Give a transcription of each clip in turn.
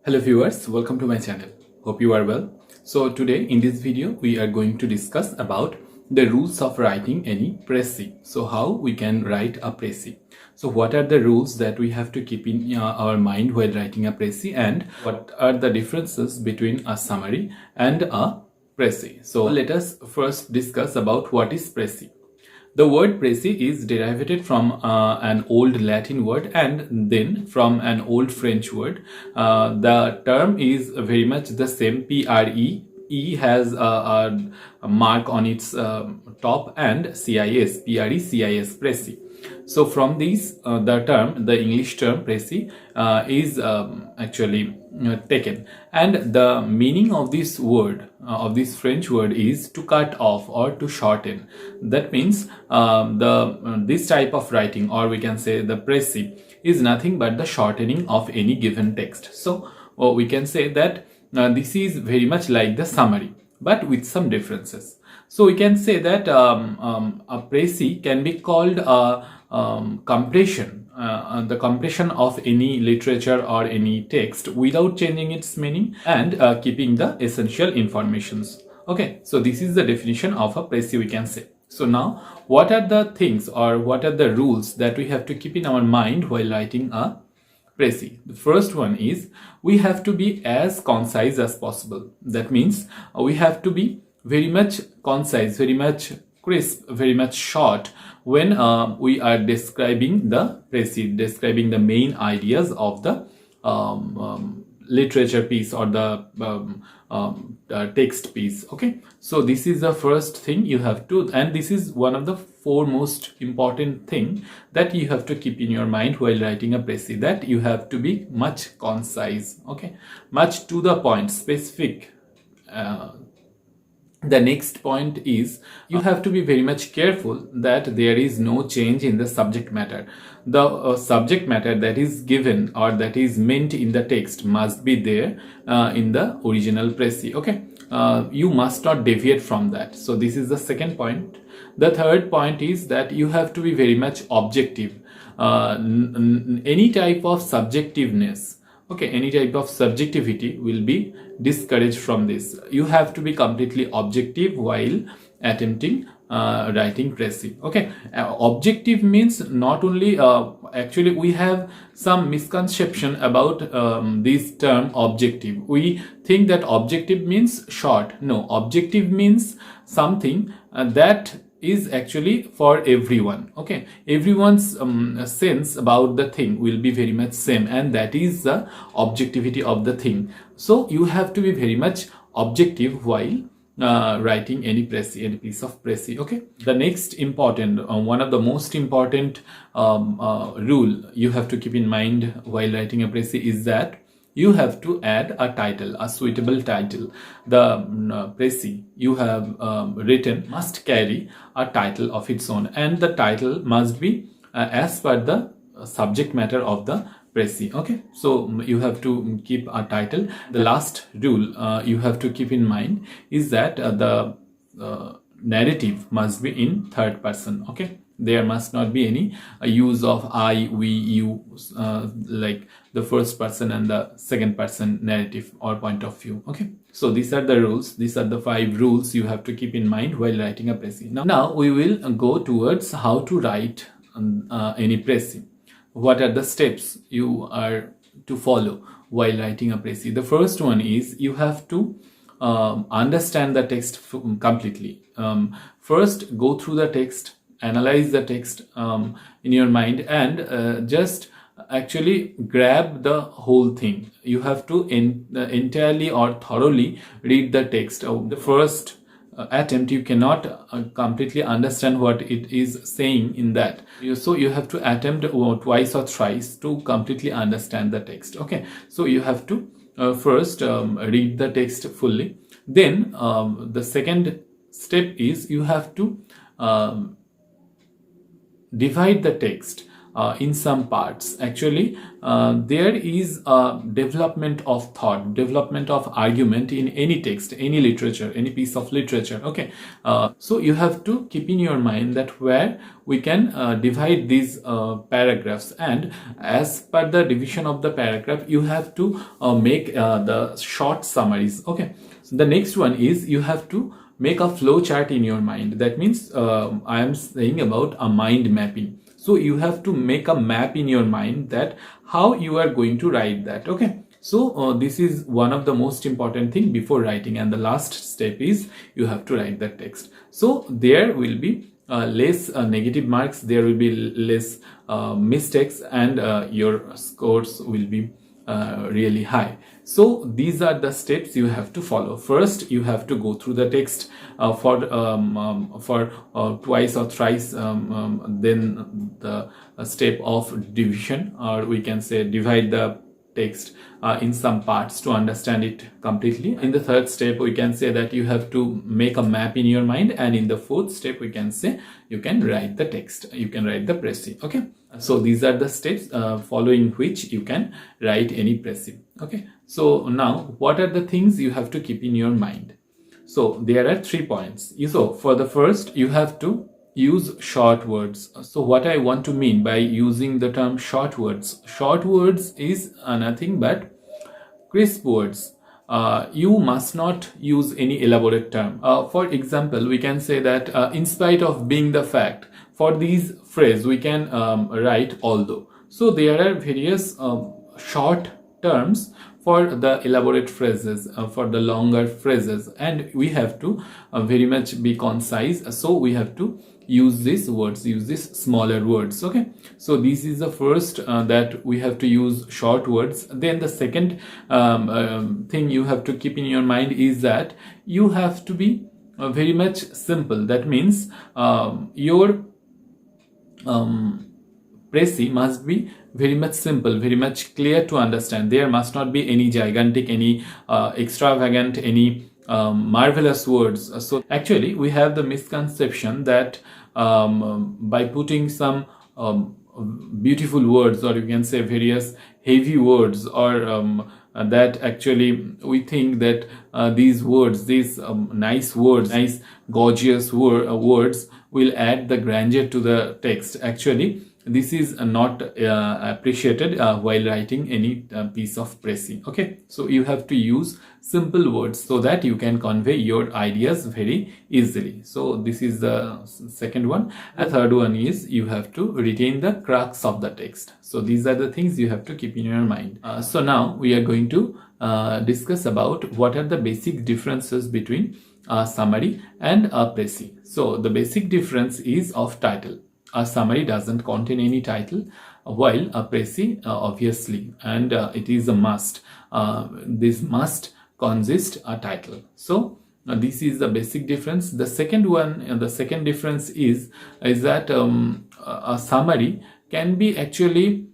Hello viewers, welcome to my channel. Hope you are well. So today in this video we are going to discuss about the rules of writing any précis. So how we can write a précis. So what are the rules that we have to keep in our mind while writing a précis, and what are the differences between a summary and a précis. So let us first discuss about what is précis. The word précis is derived from an old Latin word and then from an old French word. The term is very much the same, PRE. E has a mark on its top, and CIS, PRE, CIS, précis. So from these, the English term précis is actually taken, and the meaning of this word, of this French word, is to cut off or to shorten. That means this type of writing, or we can say the précis, is nothing but the shortening of any given text. So we can say that this is very much like the summary, but with some differences. So we can say that a précis can be called a compression, the compression of any literature or any text without changing its meaning and keeping the essential informations. Okay, so this is the definition of a précis, we can say. So now, what are the things or what are the rules that we have to keep in our mind while writing a précis? The first one is we have to be as concise as possible. That means we have to be very much concise, very much crisp, very much short when we are describing the précis, describing the main ideas of the literature piece or the text piece. Okay, so this is the first thing you have to, and this is one of the foremost important thing that you have to keep in your mind while writing a précis, that you have to be much concise, okay, much to the point, specific. The next point is you have to be very much careful that there is no change in the subject matter. The subject matter that is given or that is meant in the text must be there in the original précis. Okay, you must not deviate from that. So this is the second point. The third point is that you have to be very much objective. Any type of subjectiveness, okay, any type of subjectivity will be discouraged from this. You have to be completely objective while attempting writing précis. Okay, objective means not only actually we have some misconception about this term objective. We think that objective means short. No, objective means something that is actually for everyone. Okay, everyone's sense about the thing will be very much same, and that is the objectivity of the thing. So you have to be very much objective while writing any précis, any piece of précis. Okay, the next important, one of the most important rule you have to keep in mind while writing a précis is that you have to add a title, a suitable title. The précis you have written must carry a title of its own, and the title must be as per the subject matter of the précis. Okay, so you have to keep a title. The last rule you have to keep in mind is that the narrative must be in third person. Okay, there must not be any use of I, we, you, like the first person and the second person narrative or point of view. Okay, so these are the rules. These are the 5 rules you have to keep in mind while writing a précis. Now we will go towards how to write any précis. What are the steps you are to follow while writing a précis? The first one is you have to understand the text completely. First, go through the text, analyze the text in your mind, and just actually grab the whole thing. You have to entirely or thoroughly read the text. The first attempt you cannot completely understand what it is saying in that, so you have to attempt twice or thrice to completely understand the text. Okay, so you have to first read the text fully. Then the second step is you have to divide the text in some parts. Actually, there is a development of thought, development of argument in any text, any literature, any piece of literature. Okay, so you have to keep in your mind that where we can divide these paragraphs, and as per the division of the paragraph, you have to make the short summaries. Okay, so the next one is you have to make a flow chart in your mind. That means I am saying about a mind mapping. So you have to make a map in your mind that how you are going to write that. Okay, so this is one of the most important thing before writing, and the last step is you have to write the text. So there will be less negative marks, there will be less mistakes, and your scores will be really high. So these are the steps you have to follow. First, you have to go through the text for twice or thrice, then the step of division, or we can say divide the text in some parts to understand it completely. In the third step, we can say that you have to make a map in your mind, and in the fourth step, we can say you can write the text, you can write the précis. Okay, so these are the steps following which you can write any précis. Okay, so now what are the things you have to keep in your mind? So there are 3 points. So for the first, you have to use short words. So what I want to mean by using the term short words is nothing but crisp words. You must not use any elaborate term. For example, we can say that in spite of being the fact, for these phrase we can write although. So there are various short terms for the elaborate phrases, for the longer phrases, and we have to very much be concise. So we have to use these words, use these smaller words. Okay, so this is the first that we have to use short words. Then the second thing you have to keep in your mind is that you have to be very much simple. That means your précis must be very much simple, very much clear to understand. There must not be any gigantic, any extravagant, any marvelous words. So actually we have the misconception that by putting some beautiful words, or you can say various heavy words, or that actually we think that these words, these nice words, nice gorgeous words will add the grandeur to the text. Actually this is not appreciated while writing any piece of précis. Okay, so you have to use simple words so that you can convey your ideas very easily. So this is the second one. And third one is you have to retain the crux of the text. So these are the things you have to keep in your mind. So now we are going to discuss about what are the basic differences between a summary and a précis. So the basic difference is of title. A summary doesn't contain any title, while a précis obviously, and it is a must. This must consist a title. So this is the basic difference. The second one, the second difference is that a summary can be actually,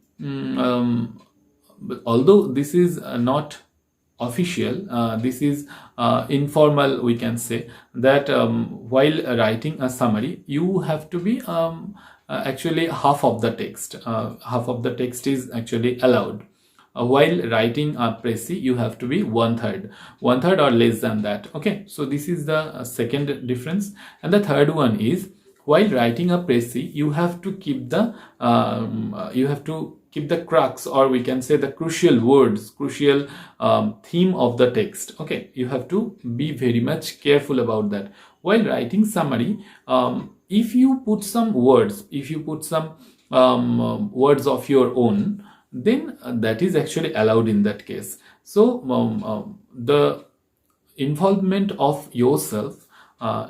although this is not official, this is informal, we can say that while writing a summary you have to be actually half of the text. Half of the text is actually allowed. While writing a précis you have to be one third or less than that. Okay, so this is the second difference. And the third one is while writing a précis you have to keep the keep the crux, or we can say the crucial words, crucial theme of the text. Okay, you have to be very much careful about that. While writing summary, if you put some words, if you put some words of your own, then that is actually allowed in that case. So the involvement of yourself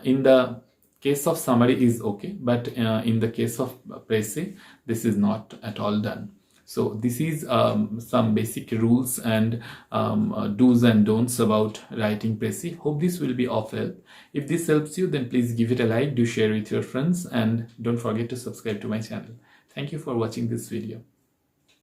in the case of summary is okay, but in the case of précis this is not at all done. So this is some basic rules and do's and don'ts about writing précis. Hope this will be of help. If this helps you, then please give it a like, do share with your friends, and don't forget to subscribe to my channel. Thank you for watching this video.